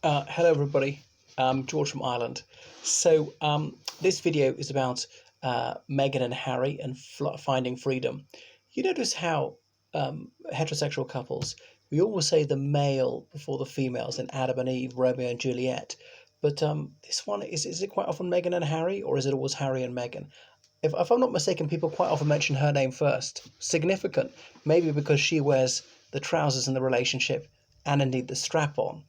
Hello everybody, George from Ireland. This video is about Meghan and Harry and finding freedom. You notice how heterosexual couples, we always say the male before the females in Adam and Eve, Romeo and Juliet. But this one, is it quite often Meghan and Harry, or is it always Harry and Meghan? If I'm not mistaken, people quite often mention her name first. Significant, maybe because she wears the trousers in the relationship and indeed the strap on.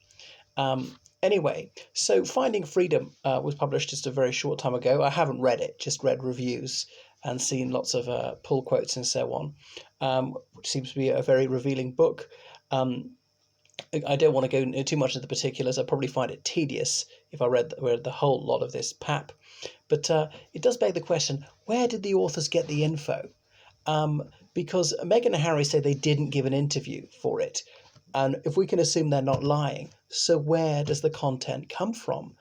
Anyway, so Finding Freedom was published just a very short time ago. I haven't read it, just read reviews and seen lots of pull quotes and so on, which seems to be a very revealing book. I don't want to go into too much into the particulars. I'd probably find it tedious if I read the whole lot of this pap. But it does beg the question, where did the authors get the info? Because Meghan and Harry say they didn't give an interview for it. And if we can assume they're not lying, so where does the content come from?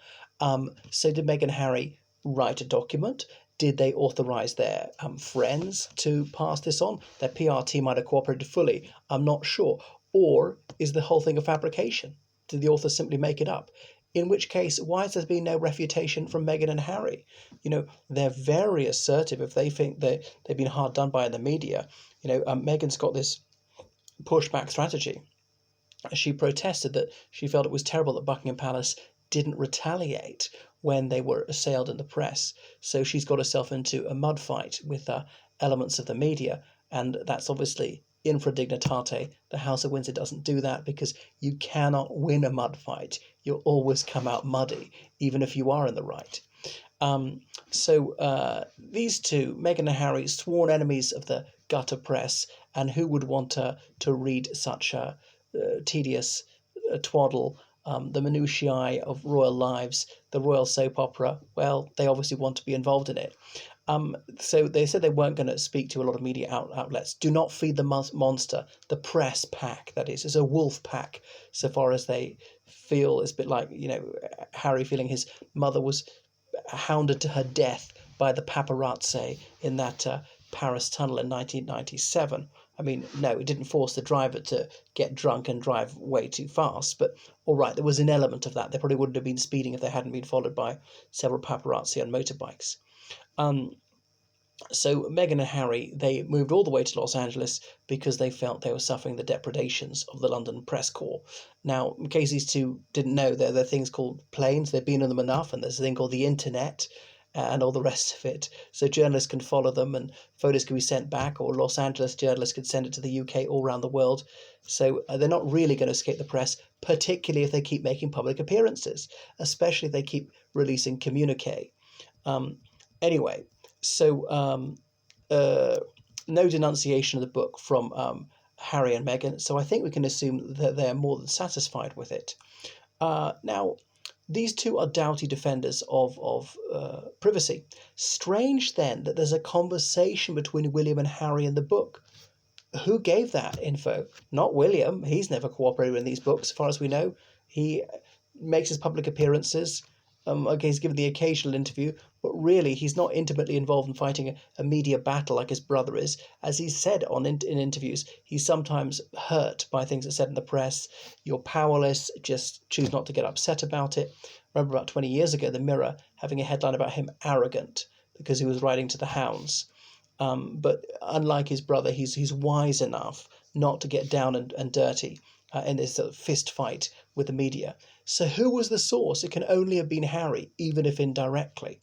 So did Meghan and Harry write a document? Did they authorize their friends to pass this on? Their PR team might have cooperated fully. I'm not sure. Or is the whole thing a fabrication? Did the authors simply make it up? In which case, why has there been no refutation from Meghan and Harry? You know, they're very assertive if they think they've been hard done by in the media. You know, Meghan's got this pushback strategy. She protested that she felt it was terrible that Buckingham Palace didn't retaliate when they were assailed in the press. So she's got herself into a mud fight with elements of the media, and that's obviously infra dignitate. The House of Windsor doesn't do that because you cannot win a mud fight. You'll always come out muddy, even if you are in the right. These two, Meghan and Harry, sworn enemies of the gutter press, and who would want to read such tedious twaddle, the minutiae of royal lives, the royal soap opera? Well, they obviously want to be involved in it. So they said they weren't going to speak to a lot of media outlets. Do not feed the monster. The press pack, that is a wolf pack, so far as they feel. It's a bit like, you know, Harry feeling his mother was hounded to her death by the paparazzi in that Paris tunnel in 1997. I mean, no, it didn't force the driver to get drunk and drive way too fast, but all right, there was an element of that. They probably wouldn't have been speeding if they hadn't been followed by several paparazzi on motorbikes. So Meghan and Harry, they moved all the way to Los Angeles because they felt they were suffering the depredations of the London press corps. Now, in case these two didn't know, there are things called planes. They've been on them enough, and there's a thing called the internet and all the rest of it. So journalists can follow them and photos can be sent back, or Los Angeles journalists could send it to the UK all around the world. So they're not really going to escape the press, particularly if they keep making public appearances, especially if they keep releasing communique. Anyway, so no denunciation of the book from Harry and Meghan, so I think we can assume that they're more than satisfied with it. Now, these two are doughty defenders of privacy. Strange, then, that there's a conversation between William and Harry in the book. Who gave that info? Not William. He's never cooperated in these books, as far as we know. He makes his public appearances. Okay, he's given the occasional interview, but really he's not intimately involved in fighting a media battle like his brother is. As he's said in interviews, he's sometimes hurt by things that are said in the press. You're powerless, just choose not to get upset about it. Remember about 20 years ago, the Mirror having a headline about him arrogant because he was writing to the hounds. But unlike his brother, he's wise enough not to get down and dirty in this sort of fist fight with the media. So who was the source? It can only have been Harry, even if indirectly.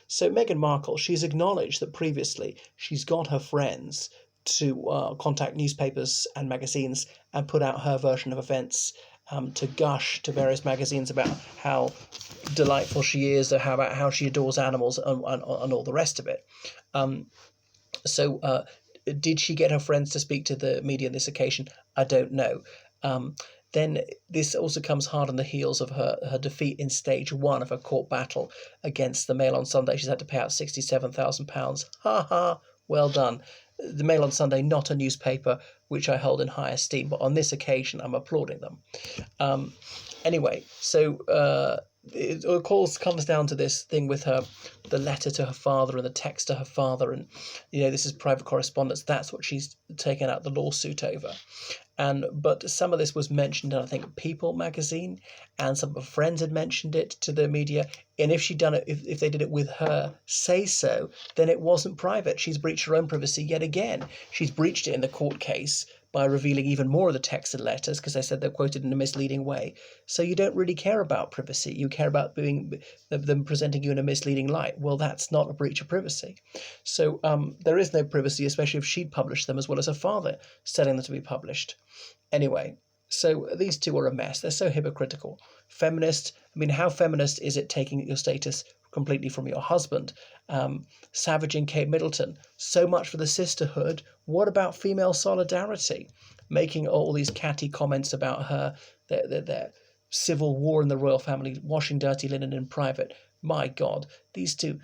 So Meghan Markle, she's acknowledged that previously she's got her friends to contact newspapers and magazines and put out her version of events, to gush to various magazines about how delightful she is, or how she adores animals and all the rest of it. Did she get her friends to speak to the media on this occasion? I don't know. Then this also comes hard on the heels of her defeat in stage 1 of her court battle against the Mail on Sunday. She's had to pay out £67,000. Ha ha, well done. The Mail on Sunday, not a newspaper which I hold in high esteem, but on this occasion I'm applauding them. Anyway, so it of course comes down to this thing with the letter to her father and the text to her father, and you know, this is private correspondence. That's what she's taken out the lawsuit over. But some of this was mentioned in, I think, People magazine, and some of her friends had mentioned it to the media. And if she'd done it, if they did it with her say so, then it wasn't private. She's breached her own privacy yet again. She's breached it in the court case by revealing even more of the texts and letters, because they said they're quoted in a misleading way. So you don't really care about privacy. You care about them presenting you in a misleading light. Well, that's not a breach of privacy. So there is no privacy, especially if she'd published them as well as her father, selling them to be published. Anyway, so these two are a mess. They're so hypocritical. Feminist, I mean, how feminist is it taking your status completely from your husband? Savaging Kate Middleton. So much for the sisterhood. What about female solidarity? Making all these catty comments about her, their civil war in the royal family, washing dirty linen in private. My God, these two,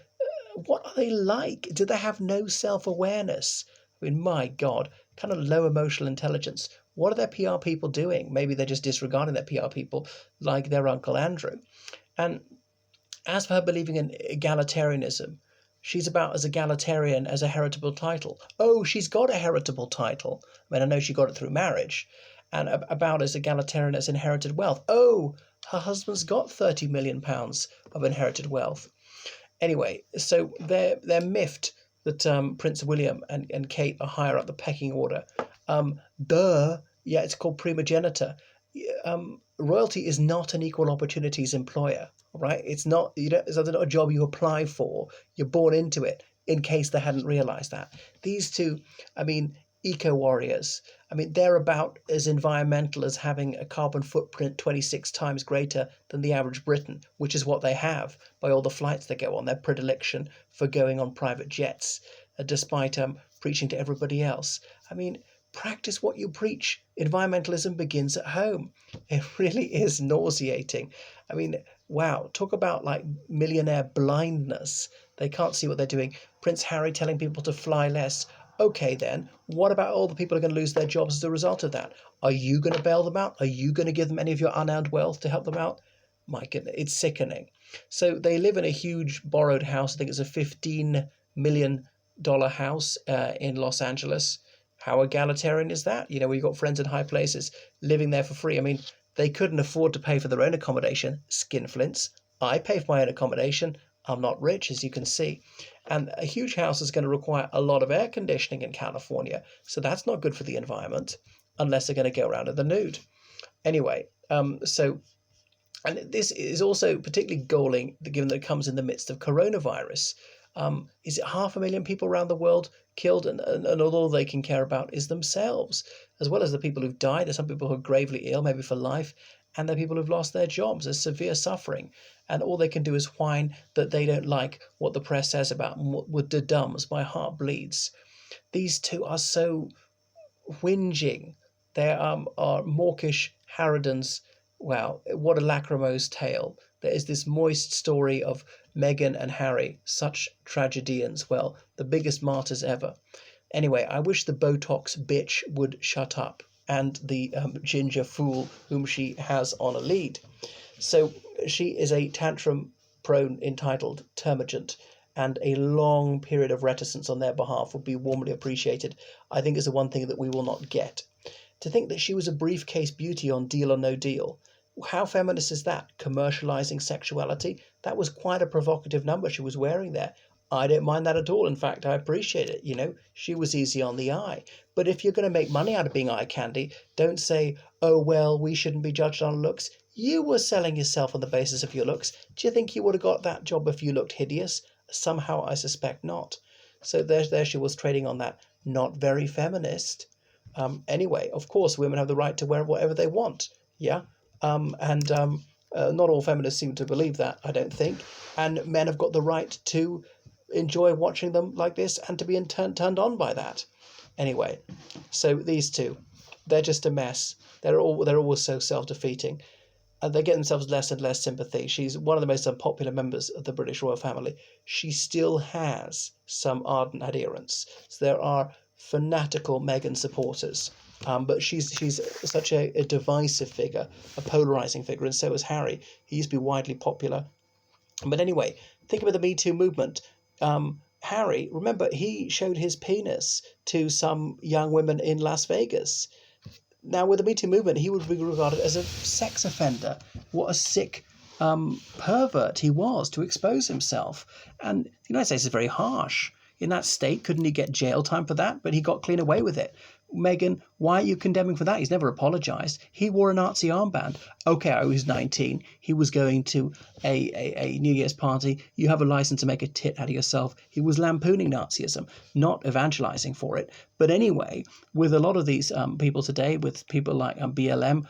what are they like? Do they have no self-awareness? I mean, my God, kind of low emotional intelligence. What are their PR people doing? Maybe they're just disregarding their PR people, like their Uncle Andrew. And as for her believing in egalitarianism, she's about as egalitarian as a heritable title. Oh, she's got a heritable title. I mean, I know she got it through marriage. And about as egalitarian as inherited wealth. Oh, her husband's got £30 million of inherited wealth. Anyway, so they're miffed that Prince William and Kate are higher up the pecking order. Yeah, it's called primogenitor. Royalty is not an equal opportunities employer, right? It's not, it's not a job you apply for. You're born into it, in case they hadn't realised that. These two, I mean, eco-warriors, I mean, they're about as environmental as having a carbon footprint 26 times greater than the average Briton, which is what they have by all the flights they go on, their predilection for going on private jets, despite preaching to everybody else. I mean, practice what you preach. Environmentalism begins at home. It really is nauseating. I mean, wow, talk about like millionaire blindness. They can't see what they're doing. Prince Harry telling people to fly less. Okay, then, what about all the people who are going to lose their jobs as a result of that? Are you going to bail them out? Are you going to give them any of your unearned wealth to help them out? My goodness, it's sickening. So they live in a huge borrowed house. I think it's a $15 million house in Los Angeles. How egalitarian is that? You know, we've got friends in high places living there for free. I mean, they couldn't afford to pay for their own accommodation, skinflints. I pay for my own accommodation. I'm not rich, as you can see. And a huge house is going to require a lot of air conditioning in California. So that's not good for the environment, unless they're going to go around in the nude. Anyway, and this is also particularly galling, given that it comes in the midst of coronavirus. Is it 500,000 people around the world killed, and all they can care about is themselves, as well as the people who've died. There's some people who are gravely ill, maybe for life, and there are people who've lost their jobs. There's severe suffering, and all they can do is whine that they don't like what the press says about them. With the dumbs, my heart bleeds. These two are so whinging. They are mawkish harridans. Wow, what a lachrymose tale. There is this moist story of Meghan and Harry, such tragedians. Well, the biggest martyrs ever. Anyway, I wish the Botox bitch would shut up, and the ginger fool whom she has on a lead. So she is a tantrum-prone, entitled termagant, and a long period of reticence on their behalf would be warmly appreciated. I think is the one thing that we will not get. To think that she was a briefcase beauty on Deal or No Deal. How feminist is that? Commercializing sexuality? That was quite a provocative number she was wearing there. I don't mind that at all. In fact, I appreciate it. You know, she was easy on the eye. But if you're going to make money out of being eye candy, don't say, oh, well, we shouldn't be judged on looks. You were selling yourself on the basis of your looks. Do you think you would have got that job if you looked hideous? Somehow I suspect not. So there she was trading on that. Not very feminist. Anyway, of course, women have the right to wear whatever they want. Yeah. Not all feminists seem to believe that, I don't think. And men have got the right to enjoy watching them like this and to be turned on by that. Anyway, so these two, they're just a mess. They're all so self-defeating. They get themselves less and less sympathy. She's one of the most unpopular members of the British royal family. She still has some ardent adherents. So there are fanatical Meghan supporters. But she's such a divisive figure, a polarizing figure, and so is Harry. He used to be widely popular. But anyway, think about the Me Too movement. Harry, remember, he showed his penis to some young women in Las Vegas. Now, with the Me Too movement, he would be regarded as a sex offender. What a sick pervert he was to expose himself. And the United States is very harsh. In that state, couldn't he get jail time for that? But he got clean away with it. Meghan, why are you condemning for that? He's never apologized. He wore a Nazi armband. Okay, I was 19. He was going to a New Year's party. You have a license to make a tit out of yourself. He was lampooning Nazism, not evangelizing for it. But anyway, with a lot of these people today, with people like BLM,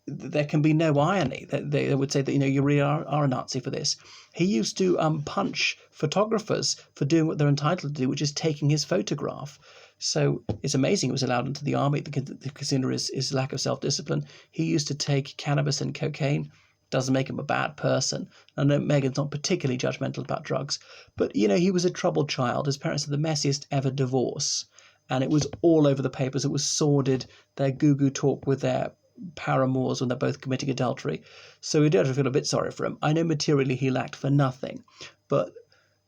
there can be no irony. They would say that, you really are a Nazi for this. He used to punch photographers for doing what they're entitled to do, which is taking his photograph. So it's amazing he was allowed into the army, consider his lack of self-discipline. He used to take cannabis and cocaine. Doesn't make him a bad person. I know Meghan's not particularly judgmental about drugs, but, he was a troubled child. His parents had the messiest ever divorce, and it was all over the papers. It was sordid, their goo-goo talk with their paramours when they're both committing adultery. So we do have to feel a bit sorry for him. I know materially he lacked for nothing, but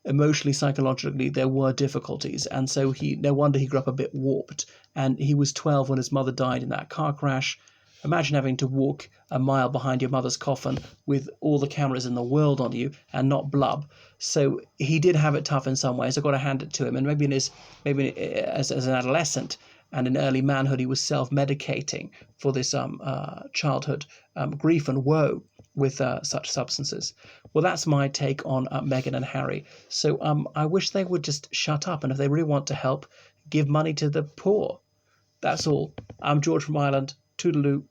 emotionally, psychologically, there were difficulties, and so no wonder he grew up a bit warped. And he was 12 when his mother died in that car crash. Imagine having to walk a mile behind your mother's coffin with all the cameras in the world on you and not blub. So he did have it tough in some ways. I've got to hand it to him. And maybe as an adolescent and in early manhood, he was self-medicating for this childhood grief and woe with such substances. Well, that's my take on Meghan and Harry. So I wish they would just shut up, and if they really want to help, give money to the poor. That's all. I'm George from Ireland. Toodaloo.